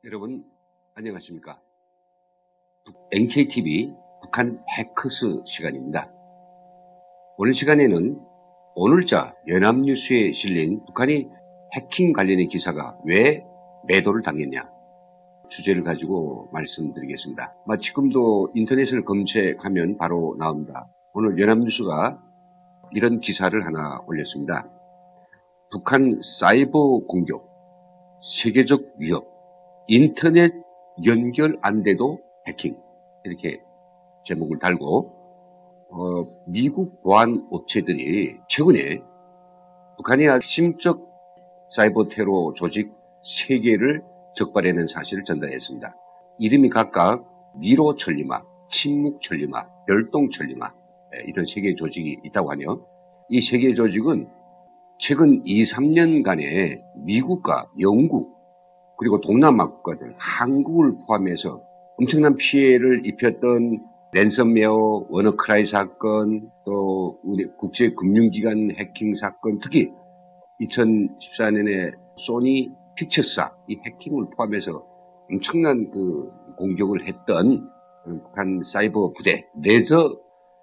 여러분 안녕하십니까? NKTV 북한 해커스 시간입니다. 오늘 시간에는 오늘자 연합뉴스에 실린 북한이 해킹 관련의 기사가 왜 매도를 당했냐 주제를 가지고 말씀드리겠습니다. 지금도 인터넷을 검색하면 바로 나옵니다. 오늘 연합뉴스가 이런 기사를 하나 올렸습니다. 북한 사이버 공격, 세계적 위협, 인터넷 연결 안 돼도 해킹, 이렇게 제목을 달고 미국 보안 업체들이 최근에 북한의 핵심적 사이버 테러 조직 3개를 적발해낸 사실을 전달했습니다. 이름이 각각 미로 천리마, 침묵 천리마, 별동 천리마, 이런 3개의 조직이 있다고 하며, 이 3개의 조직은 최근 2~3년간에 미국과 영국 그리고 동남아 국가들, 한국을 포함해서 엄청난 피해를 입혔던 랜섬웨어, 워너크라이 사건, 또 우리 국제금융기관 해킹 사건, 특히 2014년에 소니 픽처스사 이 해킹을 포함해서 엄청난 그 공격을 했던 북한 사이버 부대,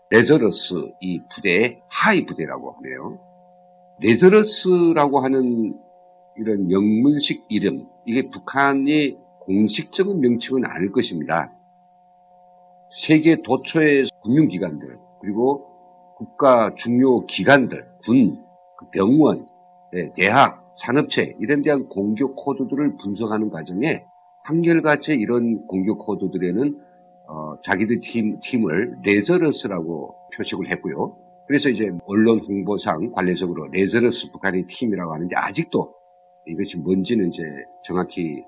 레저러스 이 부대의 하위 부대라고 하네요. 레저러스라고 하는 이런 영문식 이름, 이게 북한의 공식적인 명칭은 아닐 것입니다. 세계 도처의 금융기관들, 그리고 국가 중요 기관들, 군, 병원, 대학, 산업체 이런 데한 공격 코드들을 분석하는 과정에 한결같이 이런 공격 코드들에는 자기들 팀을 레저러스라고 표식을 했고요. 그래서 이제 언론 홍보상 관례적으로 레저러스 북한의 팀이라고 하는데 아직도 이것이 뭔지는 이제 정확히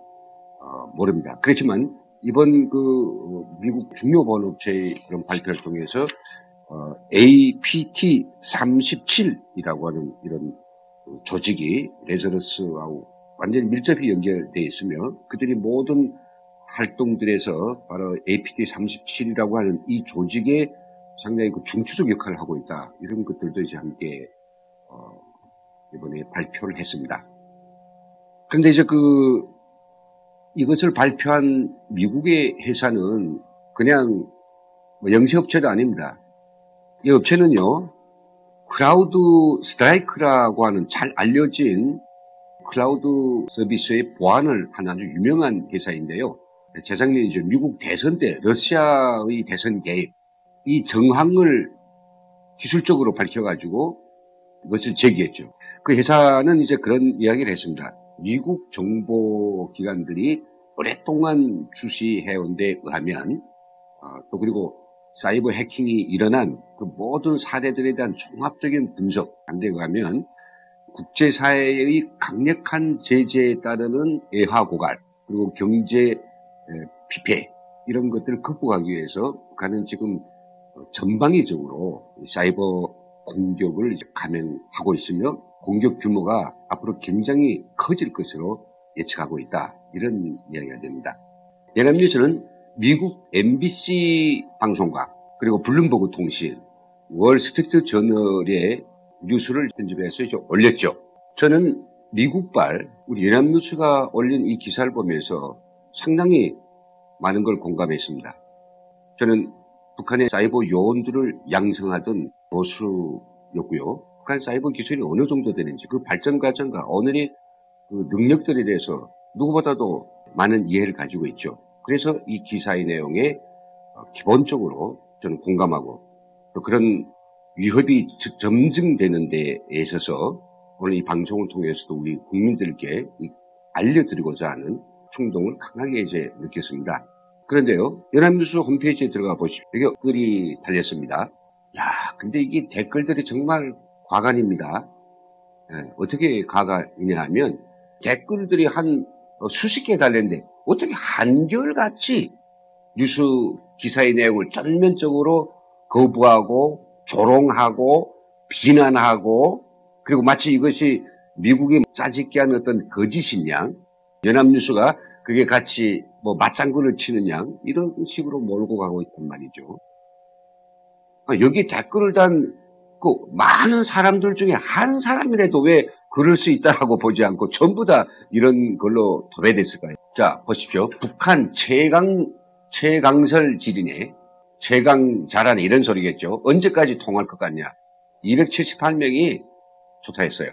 모릅니다. 그렇지만 이번 그 미국 중요 보안업체의 그런 발표를 통해서 APT-37이라고 하는 이런 조직이 레저러스하고 완전히 밀접히 연결되어 있으며 그들이 모든 활동들에서 바로 APT-37이라고 하는 이 조직의 상당히 그 중추적 역할을 하고 있다. 이런 것들도 이제 함께 이번에 발표를 했습니다. 그런데 이제 이것을 발표한 미국의 회사는 그냥 영세업체도 아닙니다. 이 업체는요, 클라우드 스트라이크라고 하는 잘 알려진 클라우드 서비스의 보안을 한 아주 유명한 회사인데요. 재작년 이제 미국 대선 때 러시아의 대선 개입, 이 정황을 기술적으로 밝혀가지고 이것을 제기했죠. 그 회사는 이제 그런 이야기를 했습니다. 미국 정보기관들이 오랫동안 주시해온 데 의하면 또 그리고 사이버 해킹이 일어난 그 모든 사례들에 대한 종합적인 분석 한 데 의하면 국제사회의 강력한 제재에 따르는 애화고갈 그리고 경제 피폐 이런 것들을 극복하기 위해서 북한은 지금 전방위적으로 사이버 공격을 이제 감행하고 있으며 공격 규모가 앞으로 굉장히 커질 것으로 예측하고 있다. 이런 이야기가 됩니다. 연합뉴스는 미국 MBC 방송과 그리고 블룸버그 통신, 월스트리트 저널의 뉴스를 편집해서 이제 올렸죠. 저는 미국발 우리 연합뉴스가 올린 이 기사를 보면서 상당히 많은 걸 공감했습니다. 저는 북한의 사이버 요원들을 양성하던 보수였고요. 북한 사이버 기술이 어느 정도 되는지 그 발전 과정과 오늘의 그 능력들에 대해서 누구보다도 많은 이해를 가지고 있죠. 그래서 이 기사의 내용에 기본적으로 저는 공감하고 또 그런 위협이 점증되는 데에 있어서 오늘 이 방송을 통해서도 우리 국민들께 알려드리고자 하는 충동을 강하게 이제 느꼈습니다. 그런데요, 연합뉴스 홈페이지에 들어가 보십시오. 여기 글이 달렸습니다. 근데 이게 댓글들이 정말 과간입니다. 어떻게 과간이냐 하면 댓글들이 한 수십 개 달렸는데 어떻게 한결같이 뉴스 기사의 내용을 전면적으로 거부하고 조롱하고 비난하고 그리고 마치 이것이 미국이 짜집게 하는 어떤 거짓인 양, 연합뉴스가 그게 같이 맞장구를 치는 양 이런 식으로 몰고 가고 있단 말이죠. 여기 댓글을 단 그 많은 사람들 중에 한 사람이라도 왜 그럴 수 있다라고 보지 않고 전부 다 이런 걸로 도배됐을까요? 자, 보십시오. 북한 최강설 지리네. 최강 잘하네. 이런 소리겠죠. 언제까지 통할 것 같냐. 278명이 초타했어요.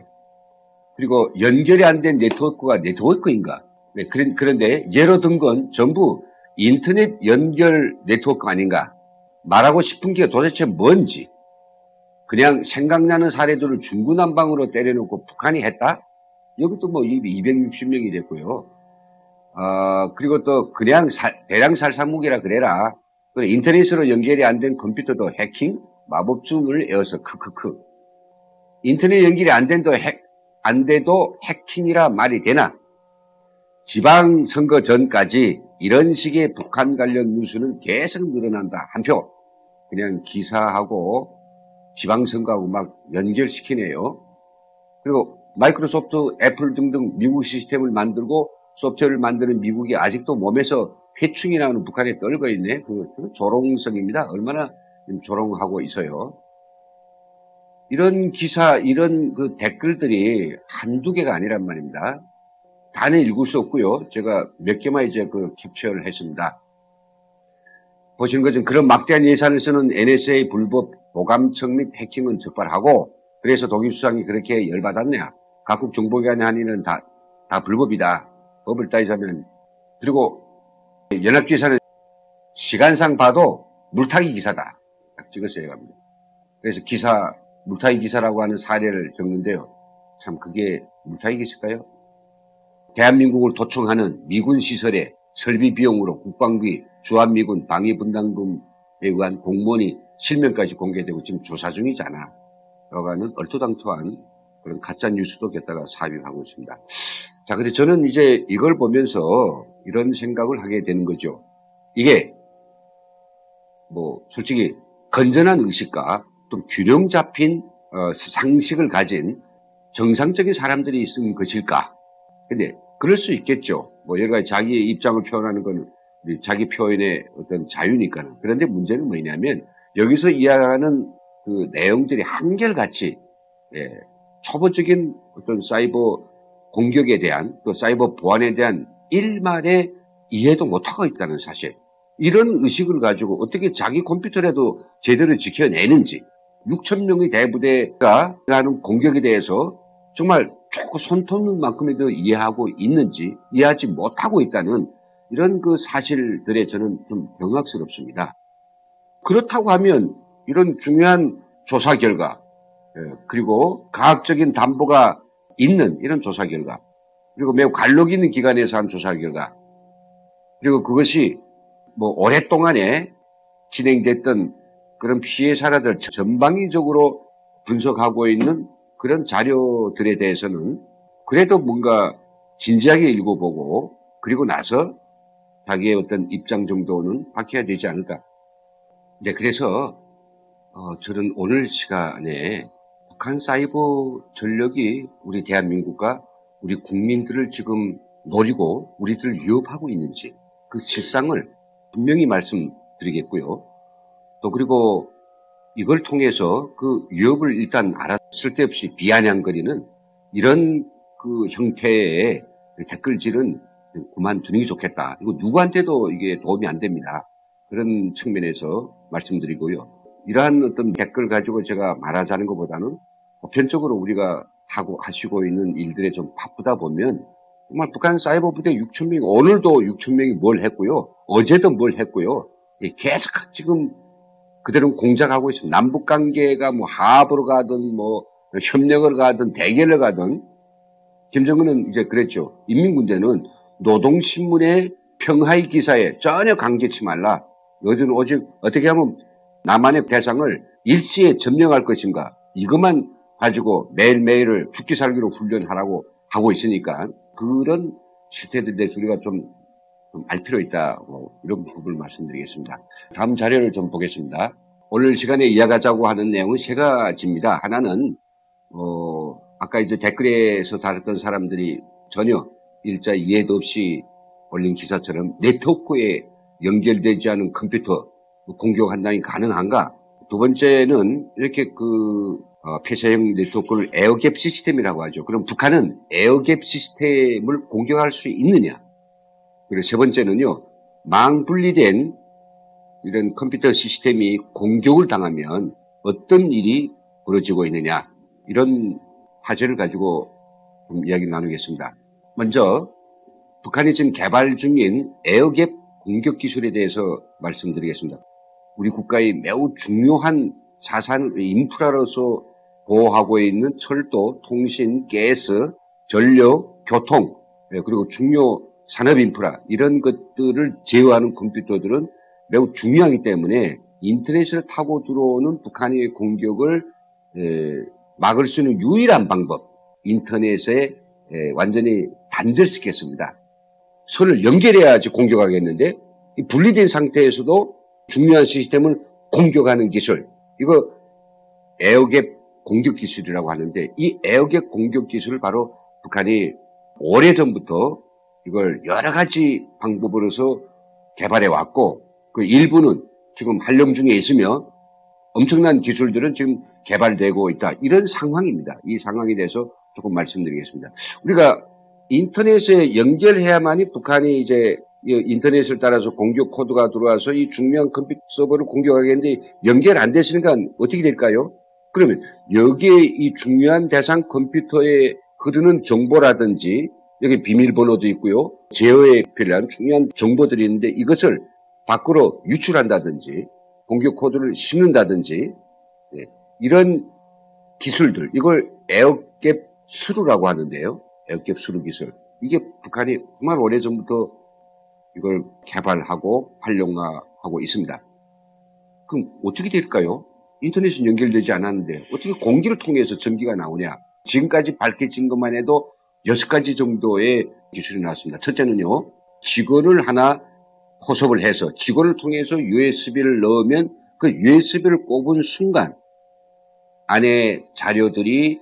그리고 연결이 안 된 네트워크가 네트워크인가. 네, 그런데 예로 든 건 전부 인터넷 연결 네트워크 아닌가. 말하고 싶은 게 도대체 뭔지. 그냥 생각나는 사례들을 중구난방으로 때려놓고 북한이 했다? 이것도 뭐 260명이 됐고요. 그리고 또 그냥 대량 살상무기라 그래라. 인터넷으로 연결이 안 된 컴퓨터도 해킹? 마법춤을 에워서 크크크. 인터넷 연결이 안 돼도 해킹이라 말이 되나? 지방선거 전까지 이런 식의 북한 관련 뉴스는 계속 늘어난다. 한 표. 그냥 기사하고 지방선거하고 막 연결시키네요. 그리고 마이크로소프트, 애플 등등 미국 시스템을 만들고 소프트웨어를 만드는 미국이 아직도 몸에서 회충이 나오는 북한에 떨고 있네. 그 조롱성입니다. 얼마나 조롱하고 있어요. 이런 기사, 이런 그 댓글들이 한두 개가 아니란 말입니다. 다는 읽을 수 없고요. 제가 몇 개만 이제 그 캡처를 했습니다. 보시는 것은 그런 막대한 예산을 쓰는 NSA 불법 도감청 및 해킹은 적발하고 그래서 독일 수상이 그렇게 열받았냐. 각국 정보기관의 한의는 다 불법이다. 법을 따지자면. 그리고 연합기사는 시간상 봐도 물타기 기사다. 딱 찍어서 얘기합니다. 그래서 물타기 기사라고 하는 사례를 적는데요. 참 그게 물타기 기사일까요? 대한민국을 도청하는 미군 시설의 설비 비용으로 국방비, 주한미군 방위분담금에 의한 공무원이 실명까지 공개되고 지금 조사 중이잖아. 라고 하는 얼토당토한 그런 가짜 뉴스도 게다가 삽입하고 있습니다. 자, 근데 저는 이제 이걸 보면서 이런 생각을 하게 되는 거죠. 이게 뭐 솔직히 건전한 의식과 좀 균형 잡힌 상식을 가진 정상적인 사람들이 쓴 것일까? 근데 그럴 수 있겠죠. 뭐 여러 가지 자기의 입장을 표현하는 건 자기 표현의 어떤 자유니까는. 그런데 문제는 뭐냐면 여기서 이야기하는 그 내용들이 한결같이 초보적인 어떤 사이버 공격에 대한 또 사이버 보안에 대한 일말의 이해도 못하고 있다는 사실. 이런 의식을 가지고 어떻게 자기 컴퓨터라도 제대로 지켜내는지 6,000명의 대부대가 하는 공격에 대해서 정말 조금 손톱는 만큼이라도 이해하고 있는지 이해하지 못하고 있다는 이런 그 사실들에 저는 좀 경악스럽습니다. 그렇다고 하면 이런 중요한 조사 결과 그리고 과학적인 담보가 있는 이런 조사 결과 그리고 매우 관록 있는 기관에서 한 조사 결과 그리고 그것이 뭐 오랫동안에 진행됐던 그런 피해 사례들 전방위적으로 분석하고 있는 그런 자료들에 대해서는 그래도 뭔가 진지하게 읽어보고 그리고 나서 자기의 어떤 입장 정도는 밝혀야 되지 않을까. 네, 그래서 저는 오늘 시간에 북한 사이버 전력이 우리 대한민국과 우리 국민들을 지금 노리고 우리들을 위협하고 있는지 그 실상을 분명히 말씀드리겠고요. 또 그리고 이걸 통해서 그 위협을 일단 쓸데없이 비아냥거리는 이런 그 형태의 댓글질은 그만두는 게 좋겠다. 이거 누구한테도 이게 도움이 안 됩니다. 그런 측면에서 말씀드리고요. 이러한 어떤 댓글 가지고 제가 말하자는 것보다는 보편적으로 우리가 하시고 있는 일들에 좀 바쁘다 보면 정말 북한 사이버 부대 6,000명이 오늘도 6,000명이 뭘 했고요. 어제도 뭘 했고요. 계속 지금 그대로 공작하고 있습니다. 남북 관계가 뭐 화합으로 가든 뭐 협력을 가든 대결을 가든 김정은은 이제 그랬죠. 인민군대는 노동신문의 평하의 기사에 전혀 강제치 말라. 너희들은 오직 어떻게 하면 남한의 대상을 일시에 점령할 것인가. 이것만 가지고 매일매일을 죽기 살기로 훈련하라고 하고 있으니까 그런 실태들에 대해서 우리가 좀 알 필요 있다. 이런 부분을 말씀드리겠습니다. 다음 자료를 좀 보겠습니다. 오늘 시간에 이야기하자고 하는 내용은 세 가지입니다. 하나는 아까 이제 댓글에서 다뤘던 사람들이 전혀 일자 이해도 없이 올린 기사처럼 네트워크에 연결되지 않은 컴퓨터 공격한다니 가능한가? 두 번째는 이렇게 폐쇄형 네트워크를 에어갭 시스템이라고 하죠. 그럼 북한은 에어갭 시스템을 공격할 수 있느냐? 그리고 세 번째는요, 망 분리된 이런 컴퓨터 시스템이 공격을 당하면 어떤 일이 벌어지고 있느냐, 이런 화제를 가지고 좀 이야기를 나누겠습니다. 먼저 북한이 지금 개발 중인 에어갭 공격 기술에 대해서 말씀드리겠습니다. 우리 국가의 매우 중요한 자산 인프라로서 보호하고 있는 철도, 통신, 가스, 전력, 교통, 그리고 중요 산업 인프라, 이런 것들을 제어하는 컴퓨터들은 매우 중요하기 때문에 인터넷을 타고 들어오는 북한의 공격을 막을 수 있는 유일한 방법, 인터넷에 완전히 단절시켰습니다. 선을 연결해야지 공격하겠는데, 이 분리된 상태에서도 중요한 시스템을 공격하는 기술, 이거 에어갭 공격 기술이라고 하는데, 이 에어갭 공격 기술을 바로 북한이 오래전부터 이걸 여러 가지 방법으로서 개발해 왔고, 그 일부는 지금 활용 중에 있으며 엄청난 기술들은 지금 개발되고 있다, 이런 상황입니다. 이 상황에 대해서 조금 말씀드리겠습니다. 우리가 인터넷에 연결해야만이 북한이 이제 인터넷을 따라서 공격 코드가 들어와서 이 중요한 컴퓨터 서버를 공격하겠는데, 연결 안 되시니까 어떻게 될까요? 그러면 여기에 이 중요한 대상 컴퓨터에 흐르는 정보라든지, 여기 비밀번호도 있고요, 제어에 필요한 중요한 정보들이 있는데, 이것을 밖으로 유출한다든지 공격 코드를 심는다든지, 이런 기술들, 이걸 에어갭 수루라고 하는데요. 에어갭 수루 기술. 이게 북한이 정말 오래전부터 이걸 개발하고 활용하고 있습니다. 그럼 어떻게 될까요? 인터넷은 연결되지 않았는데 어떻게 공기를 통해서 전기가 나오냐? 지금까지 밝혀진 것만 해도 6가지 정도의 기술이 나왔습니다. 첫째는요, 직원을 하나 포섭을 해서 직원을 통해서 USB를 넣으면 그 USB를 꼽은 순간 안에 자료들이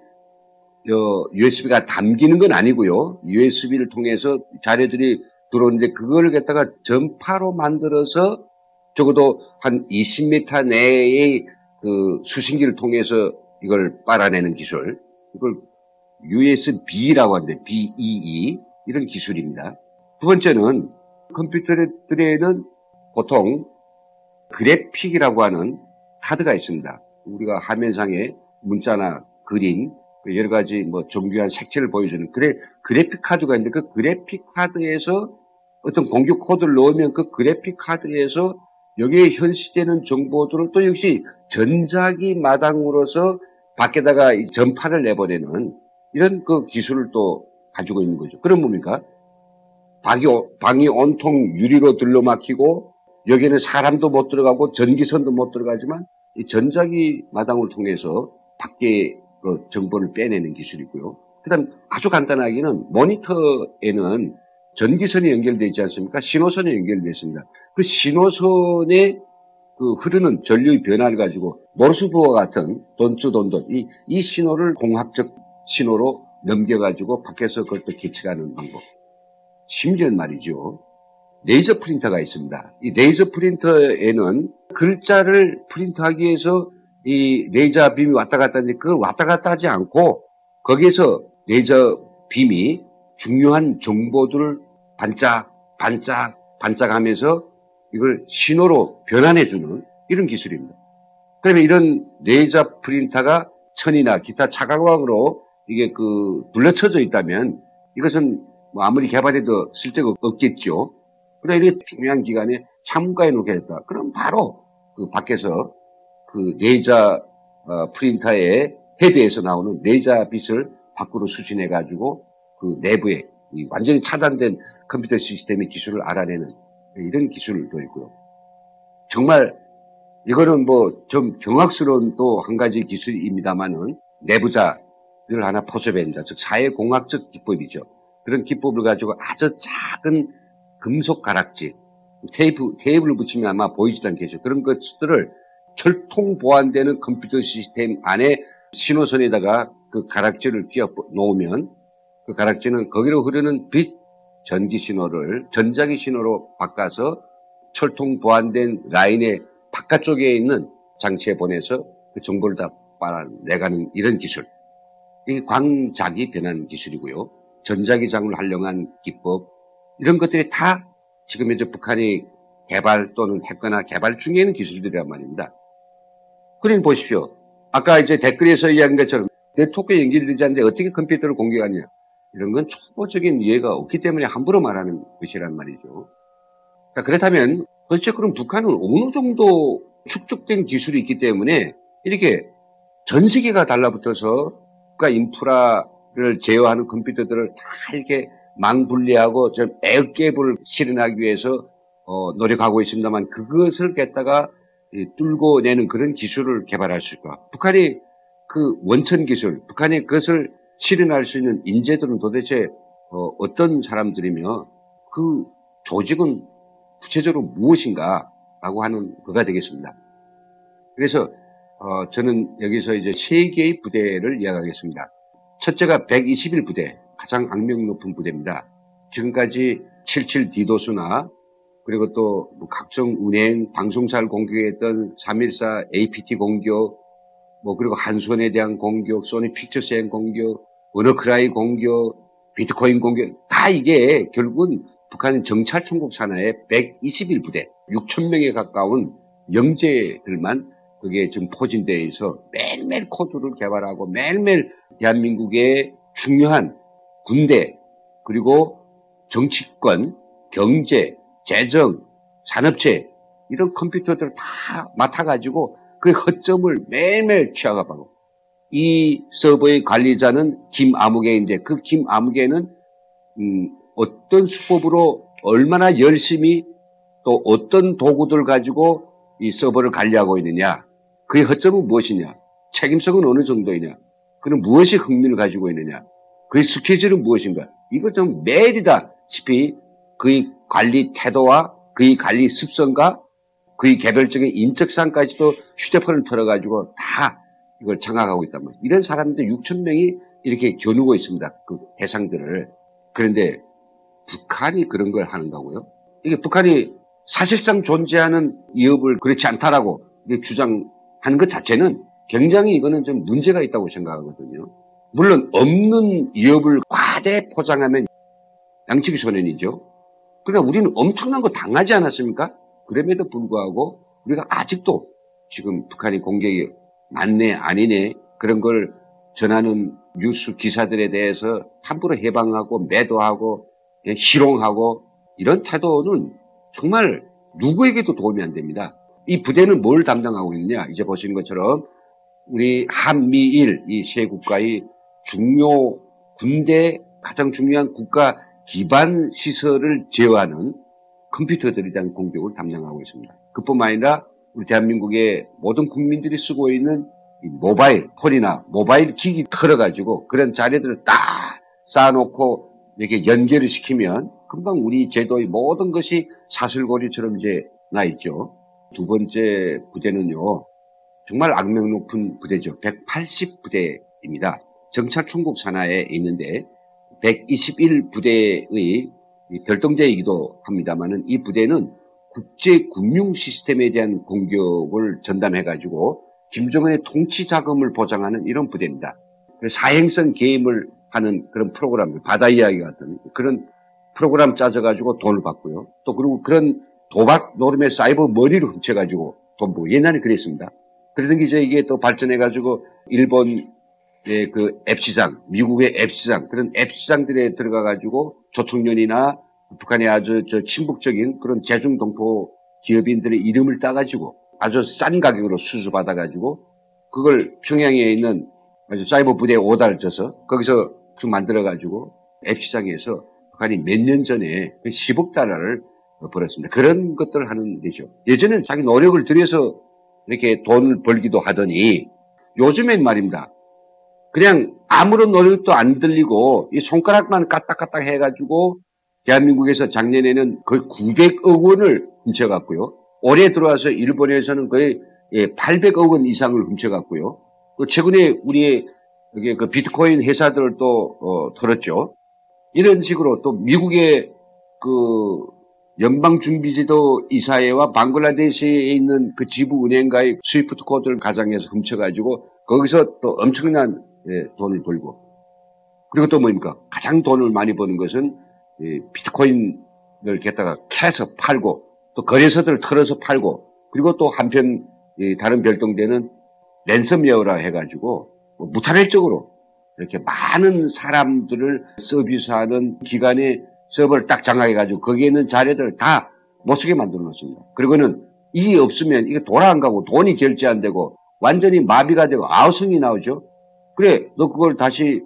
USB가 담기는 건 아니고요. USB를 통해서 자료들이 들어오는데, 그걸 갖다가 전파로 만들어서 적어도 한 20m 내의 그 수신기를 통해서 이걸 빨아내는 기술, 이걸 USB라고 하는데, BEE, 이런 기술입니다. 두 번째는 컴퓨터들에는 보통 그래픽이라고 하는 카드가 있습니다. 우리가 화면상에 문자나 그림, 여러 가지 정교한 색채를 보여주는 그래픽 카드가 있는데, 그 그래픽 카드에서 어떤 공격 코드를 넣으면 그 그래픽 카드에서 여기에 현시되는 정보들을 또 역시 전자기 마당으로서 밖에다가 전파를 내보내는 이런 그 기술을 또 가지고 있는 거죠. 그럼 뭡니까? 방이 온통 유리로 들러막히고 여기는 사람도 못 들어가고 전기선도 못 들어가지만 이 전자기 마당을 통해서 밖으로 정보를 빼내는 기술이고요. 그다음 아주 간단하게는 모니터에는 전기선이 연결되어 있지 않습니까? 신호선이 연결되어 있습니다. 그 신호선에 그 흐르는 전류의 변화를 가지고 모르스부호와 같은 돈츠돈돈, 이 신호를 공학적 신호로 넘겨가지고 밖에서 그걸 또 계측하는 방법. 심지어는 말이죠, 레이저 프린터가 있습니다. 이 레이저 프린터에는 글자를 프린트하기 위해서 이 레이저 빔이 왔다 갔다 하는데, 그걸 왔다 갔다 하지 않고 거기에서 레이저 빔이 중요한 정보들을 반짝하면서 이걸 신호로 변환해주는 이런 기술입니다. 그러면 이런 레이저 프린터가 천이나 기타 차광으로 이게 둘러쳐져 있다면 이것은 아무리 개발해도 쓸데가 없겠죠. 그러나 이렇게 중요한 기간에 창문가에 놓게 됐다. 그럼 바로 그 밖에서 그 레이저 프린터의 헤드에서 나오는 레이저 빛을 밖으로 수신해가지고 그 내부에 완전히 차단된 컴퓨터 시스템의 기술을 알아내는 이런 기술도 있고요. 정말 이거는 좀 경악스러운 또 한 가지 기술입니다만은 내부자를 하나 포섭해야 됩니다. 즉 사회공학적 기법이죠. 그런 기법을 가지고 아주 작은 금속 가락지, 테이프를 붙이면 아마 보이지도 않겠죠. 그런 것들을 철통 보완되는 컴퓨터 시스템 안에 신호선에다가 그 가락지를 끼워 놓으면 그 가락지는 거기로 흐르는 빛, 전기 신호를 전자기 신호로 바꿔서 철통 보완된 라인의 바깥쪽에 있는 장치에 보내서 그 정보를 다 빨아내가는 이런 기술. 이게 광작이 변하는 기술이고요. 전자기장을 활용한 기법, 이런 것들이 다 지금 이제 북한이 개발 또는 했거나 개발 중에 있는 기술들이란 말입니다. 그러니 보십시오. 아까 이제 댓글에서 이야기한 것처럼 네트워크에 연결되지 않는데 어떻게 컴퓨터를 공격하냐. 이런 건 초보적인 이해가 없기 때문에 함부로 말하는 것이란 말이죠. 그렇다면 도대체 그럼 북한은 어느 정도 축적된 기술이 있기 때문에 이렇게 전 세계가 달라붙어서 국가 인프라를 제어하는 컴퓨터들을 다 이렇게 망분리하고 좀 에어갭을 실현하기 위해서 노력하고 있습니다만 그것을 갖다가 뚫고 내는 그런 기술을 개발할 수 있을까? 북한이 그 원천 기술, 북한이 그것을 실현할 수 있는 인재들은 도대체 어떤 사람들이며 그 조직은 구체적으로 무엇인가라고 하는 거가 되겠습니다. 그래서 저는 여기서 이제 세 개의 부대를 이야기하겠습니다. 첫째가 121 부대, 가장 악명 높은 부대입니다. 지금까지 77 디도스나 그리고 또 각종 은행, 방송사를 공격했던 3.14 APT 공격, 그리고 한손에 대한 공격, 소니 픽처스에 대한 공격, 워너크라이 공격, 비트코인 공격, 다 이게 결국은 북한 정찰총국 산하의 121 부대, 6,000명에 가까운 영재들만 그게 지금 포진되어 있어 매일매일 코드를 개발하고 매일매일 대한민국의 중요한 군대, 그리고 정치권, 경제, 재정, 산업체 이런 컴퓨터들을 다 맡아가지고 그 허점을 매일매일 취약하고 이 서버의 관리자는 김아무개인데 그 김아무개는 어떤 수법으로 얼마나 열심히 또 어떤 도구들 가지고 이 서버를 관리하고 있느냐, 그의 허점은 무엇이냐, 책임성은 어느 정도이냐, 그는 무엇이 흥미를 가지고 있느냐, 그의 스케줄은 무엇인가, 이걸 좀 매일이다시피 그의 관리 태도와 그의 관리 습성과 그의 개별적인 인적사항까지도 휴대폰을 털어가지고 다 이걸 장악하고 있단 말이에요. 이런 사람들 6,000명이 이렇게 겨누고 있습니다. 그 대상들을. 그런데 북한이 그런 걸 하는다고요? 이게 북한이 사실상 존재하는 위협을 그렇지 않다라고 주장하는 것 자체는 굉장히 이거는 좀 문제가 있다고 생각하거든요. 물론 없는 위협을 과대 포장하면 양치기 소년이죠. 그러나 우리는 엄청난 거 당하지 않았습니까? 그럼에도 불구하고 우리가 아직도 지금 북한이 공격이 맞네 아니네 그런 걸 전하는 뉴스 기사들에 대해서 함부로 해방하고 매도하고 희롱하고 이런 태도는 정말 누구에게도 도움이 안 됩니다. 이 부대는 뭘 담당하고 있느냐, 이제 보시는 것처럼 우리 한미일 이 세 국가의 중요 군대 가장 중요한 국가 기반 시설을 제어하는 컴퓨터들에 대한 공격을 담당하고 있습니다. 그뿐만 아니라 우리 대한민국의 모든 국민들이 쓰고 있는 이 모바일 폰이나 모바일 기기 털어가지고 그런 자료들을 딱 쌓아놓고 이렇게 연결을 시키면 금방 우리 제도의 모든 것이 사슬고리처럼 이제 나 있죠. 두 번째 부대는요, 정말 악명 높은 부대죠. 180 부대입니다. 정찰총국 산하에 있는데 121 부대의 별동대이기도 합니다만은 이 부대는 국제 금융 시스템에 대한 공격을 전담해가지고 김정은의 통치 자금을 보장하는 이런 부대입니다. 사행성 게임을 하는 그런 프로그램, 바다 이야기 같은 그런 프로그램 짜져가지고 돈을 받고요. 또 그리고 그런 도박 노름의 사이버 머리를 훔쳐가지고 돈 벌고 옛날에 그랬습니다. 그러던 게 이제 이게 또 발전해가지고 일본의 그 앱시장, 미국의 앱시장, 그런 앱시장들에 들어가가지고 조청년이나 북한의 아주 친북적인 그런 제중동포 기업인들의 이름을 따가지고 아주 싼 가격으로 수수받아가지고 그걸 평양에 있는 아주 사이버 부대에 오다를 져서 거기서 만들어가지고 앱시장에서 북한이 몇 년 전에 10억 달러를 벌었습니다. 그런 것들을 하는 데죠. 예전엔 자기 노력을 들여서 이렇게 돈을 벌기도 하더니 요즘엔 말입니다. 그냥 아무런 노력도 안 들리고 이 손가락만 까딱까딱 해가지고 대한민국에서 작년에는 거의 900억 원을 훔쳐갔고요. 올해 들어와서 일본에서는 거의 800억 원 이상을 훔쳐갔고요. 또 최근에 우리의 여기 그 비트코인 회사들을 또 털었죠. 이런 식으로 또 미국의 그 연방준비제도 이사회와 방글라데시에 있는 그 지부은행가의 스위프트 코드를 가장해서 훔쳐가지고 거기서 또 엄청난 돈을 벌고, 그리고 또 뭡니까? 가장 돈을 많이 버는 것은 비트코인 갖다가 캐서 팔고 또 거래소들을 털어서 팔고 그리고 또 한편 다른 별동대는 랜섬웨어라 해가지고 무차별적으로 이렇게 많은 사람들을 서비스하는 기관의 서버를 딱 장악해가지고 거기에 있는 자료들을 다 못쓰게 만들어 놓습니다. 그리고는 이게 없으면 이게 돌아 안 가고 돈이 결제 안 되고 완전히 마비가 되고 아우성이 나오죠. 그래 너 그걸 다시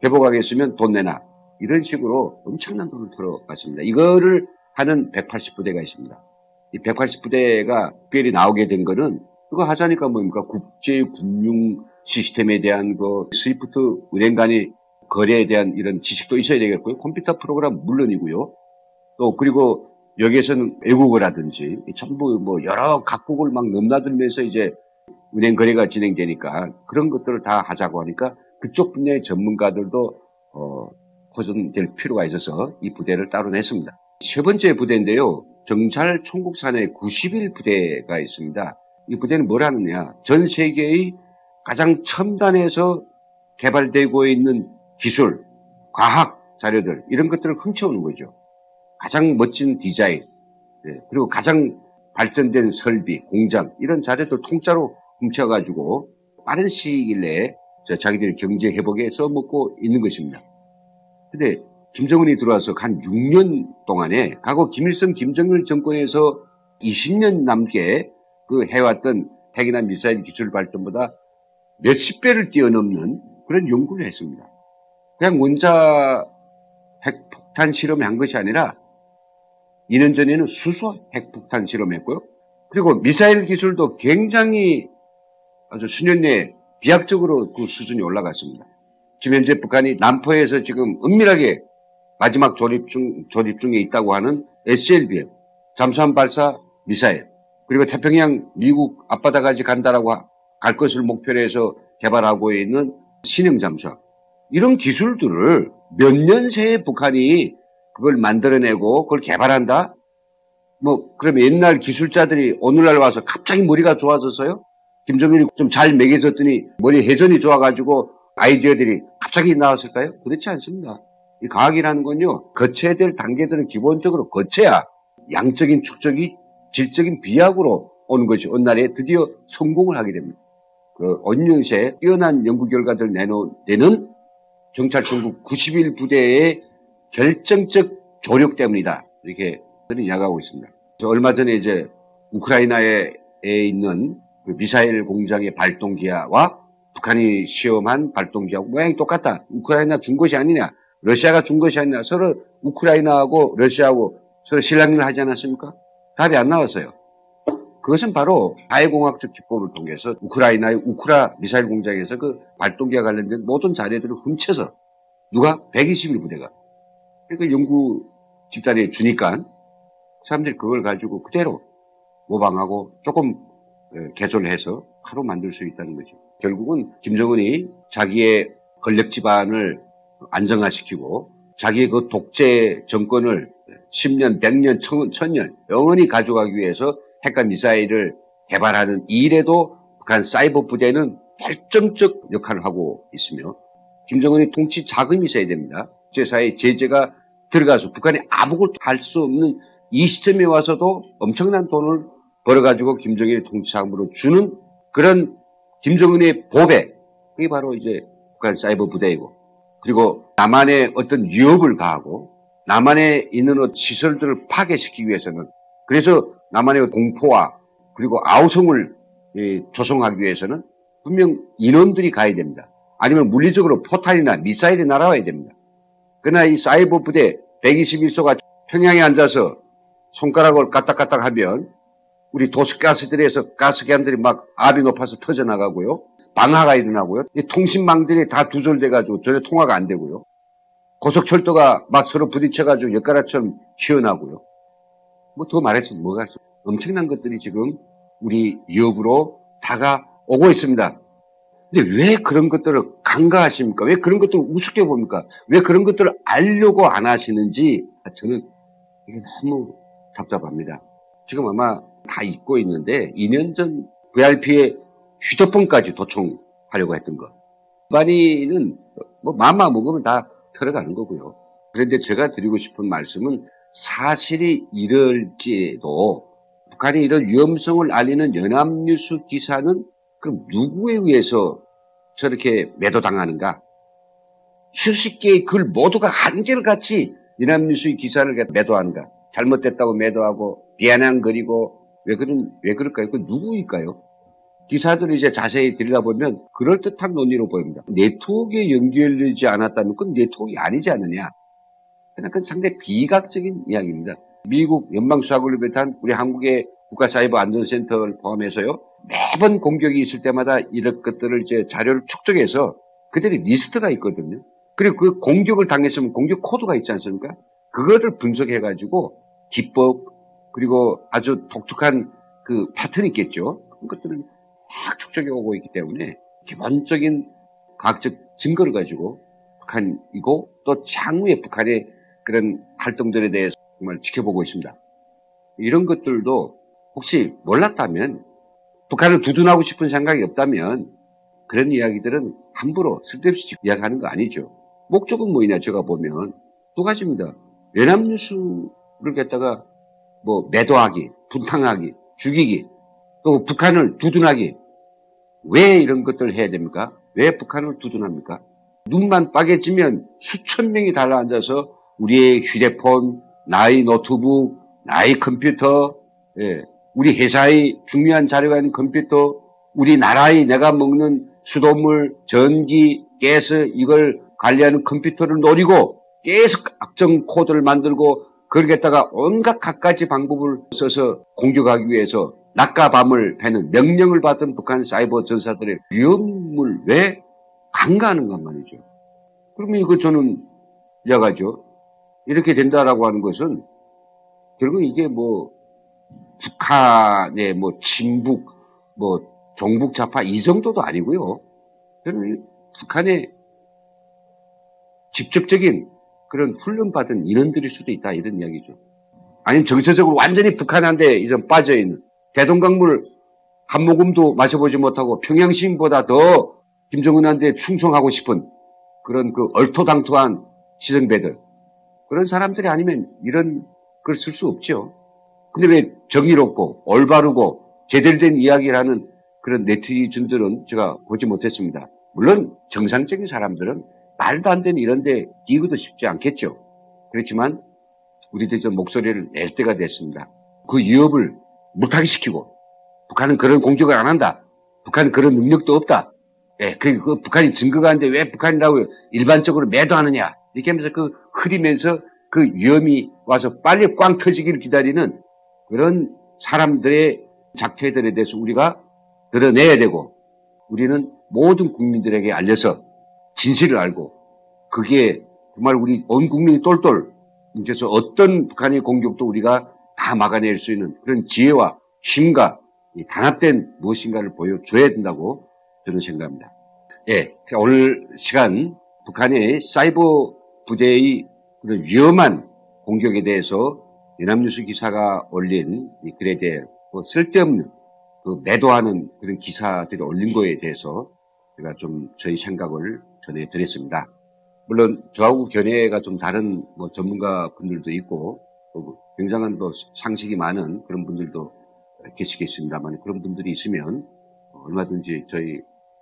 회복하겠으면 돈 내놔. 이런 식으로 엄청난 돈을 털어갔습니다. 이거를 하는 180부대가 있습니다. 이 180부대가 특별히 나오게 된 거는 그거 하자니까 뭡니까? 국제금융 시스템에 대한 그 스위프트 은행 간의 거래에 대한 이런 지식도 있어야 되겠고요. 컴퓨터 프로그램 물론이고요. 또 그리고 여기에서는 외국어라든지 전부 뭐 여러 각국을 막 넘나들면서 이제 은행 거래가 진행되니까 그런 것들을 다 하자고 하니까 그쪽 분야의 전문가들도 호전될 필요가 있어서 이 부대를 따로 냈습니다. 세 번째 부대인데요. 정찰 총국산의 91부대가 있습니다. 이 부대는 뭘 하느냐. 전 세계의 가장 첨단에서 개발되고 있는 기술, 과학 자료들 이런 것들을 훔쳐오는 거죠. 가장 멋진 디자인, 그리고 가장 발전된 설비, 공장 이런 자료들 통짜로 훔쳐가지고 빠른 시일 내에 자기들의 경제 회복에 써먹고 있는 것입니다. 근데 김정은이 들어와서 한 6년 동안에 과거 김일성, 김정일 정권에서 20년 넘게 그 해왔던 핵이나 미사일 기술 발전보다 몇십 배를 뛰어넘는 그런 연구를 했습니다. 그냥 원자 핵폭탄 실험한 것이 아니라 2년 전에는 수소 핵폭탄 실험했고요. 그리고 미사일 기술도 굉장히 아주 수년 내에 비약적으로 그 수준이 올라갔습니다. 지금 현재 북한이 남포에서 지금 은밀하게 마지막 조립 중에 있다고 하는 SLBM, 잠수함 발사 미사일, 그리고 태평양 미국 앞바다까지 간다라고 갈 것을 목표로 해서 개발하고 있는 신형 잠수함. 이런 기술들을 몇 년 새에 북한이 그걸 만들어내고 그걸 개발한다? 그러면 옛날 기술자들이 오늘날 와서 갑자기 머리가 좋아져서요? 김정일이 좀 잘 먹여졌더니 머리 회전이 좋아가지고 아이디어들이 갑자기 나왔을까요? 그렇지 않습니다. 이 과학이라는 건요, 거쳐야 될 단계들은 기본적으로 거쳐야 양적인 축적이 질적인 비약으로 오는 것이 어느 날에 드디어 성공을 하게 됩니다. 그 언영세 뛰어난 연구 결과들 내는 정찰총국 91부대의 결정적 조력 때문이다. 이렇게 저는 이야기하고 있습니다. 얼마 전에 이제 우크라이나에 있는 그 미사일 공장의 발동기와 북한이 시험한 발동기하고 모양이 똑같다. 우크라이나 준 것이 아니냐. 러시아가 준 것이 아니냐. 서로 우크라이나하고 러시아하고 서로 실랑이를 하지 않았습니까? 답이 안 나왔어요. 그것은 바로 가해공학적 기법을 통해서 우크라이나의 우크라 미사일 공장에서 그 발동기와 관련된 모든 자료들을 훔쳐서 누가 121부대가 그 연구 집단에 주니까 사람들이 그걸 가지고 그대로 모방하고 조금 개조를 해서 바로 만들 수 있다는 거죠. 결국은 김정은이 자기의 권력 기반을 안정화시키고 자기의 그 독재 정권을 10년, 100년, 1000년 영원히 가져가기 위해서 핵과 미사일을 개발하는 이 일에도 북한 사이버 부대는 결정적 역할을 하고 있으며 김정은이 통치 자금이 있어야 됩니다. 국제사회 제재가 들어가서 북한이 아무것도 할 수 없는 이 시점에 와서도 엄청난 돈을 벌어가지고 김정일의 통치 자금으로 주는 그런 김정은의 보배, 그게 바로 이제 북한 사이버 부대이고, 그리고 남한에 어떤 위협을 가하고 남한에 있는 시설들을 파괴시키기 위해서는, 그래서 남한의 공포와 그리고 아우성을 조성하기 위해서는 분명 인원들이 가야 됩니다. 아니면 물리적으로 포탄이나 미사일이 날아와야 됩니다. 그러나 이 사이버 부대 121소가 평양에 앉아서 손가락을 까딱까딱 하면 우리 도시가스들에서 가스관들이 막 압이 높아서 터져나가고요. 방화가 일어나고요. 이 통신망들이 다 두절돼가지고 전혀 통화가 안 되고요. 고속철도가 막 서로 부딪혀가지고 엿가락처럼 휘어나고요. 뭐 더 말했으면 뭐가 있어. 엄청난 것들이 지금 우리 위협으로 다가오고 있습니다. 근데 왜 그런 것들을 간과하십니까? 왜 그런 것들을 우습게 봅니까? 왜 그런 것들을 알려고 안 하시는지 저는 이게 너무 답답합니다. 지금 아마 다 잊고 있는데 2년 전 VRP에 휴대폰까지 도청하려고 했던 거. 일반인은 뭐 맘만 먹으면 다 털어가는 거고요. 그런데 제가 드리고 싶은 말씀은 사실이 이럴지에도 북한이 이런 위험성을 알리는 연합뉴스 기사는 그럼 누구에 의해서 저렇게 매도당하는가? 수십 개의 글 모두가 한결같이 연합뉴스의 기사를 매도하는가? 잘못됐다고 매도하고 비아냥거리고 왜 그럴까요? 그 누구일까요? 기사들을 이제 자세히 들여다보면 그럴듯한 논의로 보입니다. 네트워크에 연결되지 않았다면 그건 네트워크가 아니지 않느냐. 그냥 그건 상당히 비각적인 이야기입니다. 미국 연방수사국을 비롯한 우리 한국의 국가사이버안전센터를 포함해서요. 매번 공격이 있을 때마다 이런 것들을 이제 자료를 축적해서 그들이 리스트가 있거든요. 그리고 그 공격을 당했으면 공격 코드가 있지 않습니까? 그거를 분석해가지고 기법 그리고 아주 독특한 그 패턴이 있겠죠. 그런 것들을 막 축적해 오고 있기 때문에 기본적인 과학적 증거를 가지고 북한이고 또 향후에 북한의 그런 활동들에 대해서 정말 지켜보고 있습니다. 이런 것들도 혹시 몰랐다면 북한을 두둔하고 싶은 생각이 없다면 그런 이야기들은 함부로 쓸데없이 이야기하는 거 아니죠. 목적은 뭐냐 제가 보면 두 가지입니다. 연합뉴스를 갖다가 뭐 매도하기, 분탕하기, 죽이기 또 북한을 두둔하기. 왜 이런 것들을 해야 됩니까? 왜 북한을 두둔합니까? 눈만 빠개지면 수천 명이 달라앉아서 우리의 휴대폰, 나의 노트북, 나의 컴퓨터, 우리 회사의 중요한 자료가 있는 컴퓨터, 우리 나라의 내가 먹는 수돗물, 전기, 가스 이걸 관리하는 컴퓨터를 노리고 계속 악정 코드를 만들고 거기에다가 온갖 갖가지 방법을 써서 공격하기 위해서 낮과 밤을 패는 명령을 받은 북한 사이버 전사들의 위험을 왜 간과하는가 말이죠. 그러면 이거 저는 이야기하죠. 이렇게 된다라고 하는 것은 결국 이게 뭐 북한의 뭐 친북, 뭐 종북 좌파 이 정도도 아니고요. 저는 북한의 직접적인 그런 훈련받은 인원들일 수도 있다 이런 이야기죠. 아니면 정서적으로 완전히 북한한테 이제 빠져있는 대동강물 한 모금도 마셔보지 못하고 평양 시민보다 더 김정은한테 충성하고 싶은 그런 그 얼토당토한 시성배들 그런 사람들이 아니면 이런 걸 쓸 수 없죠. 근데 왜 정의롭고 올바르고 제대로 된 이야기를 하는 그런 네티즌들은 제가 보지 못했습니다. 물론 정상적인 사람들은 말도 안 되는 이런 데 끼고도 싶지 않겠죠. 그렇지만 우리들이 좀 목소리를 낼 때가 됐습니다. 그 위협을 못하게 시키고 북한은 그런 공격을 안 한다. 북한은 그런 능력도 없다. 그 북한이 증거가 안 돼 왜 북한이라고 일반적으로 매도하느냐. 이렇게 하면서 그 흐리면서 그 위험이 와서 빨리 꽝 터지기를 기다리는 그런 사람들의 작태들에 대해서 우리가 드러내야 되고 우리는 모든 국민들에게 알려서 진실을 알고 그게 정말 우리 온 국민이 똘똘 뭉쳐서 어떤 북한의 공격도 우리가 다 막아낼 수 있는 그런 지혜와 힘과 단합된 무엇인가를 보여줘야 된다고 저는 생각합니다. 오늘 시간 북한의 사이버 부대의 그런 위험한 공격에 대해서 연합뉴스 기사가 올린 이 글에 대해 쓸데없는 그 매도하는 그런 기사들이 올린 거에 대해서 제가 좀 저희 생각을 전해드렸습니다. 물론 저하고 견해가 좀 다른 뭐 전문가 분들도 있고 또 굉장한 뭐 상식이 많은 그런 분들도 계시겠습니다만 그런 분들이 있으면 얼마든지 저희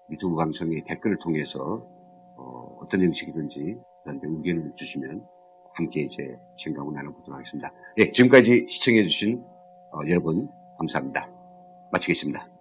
유튜브 방송의 댓글을 통해서 어떤 형식이든지 의견을 주시면 함께 이제 생각을 나눠보도록 하겠습니다. 지금까지 시청해주신 여러분 감사합니다. 마치겠습니다.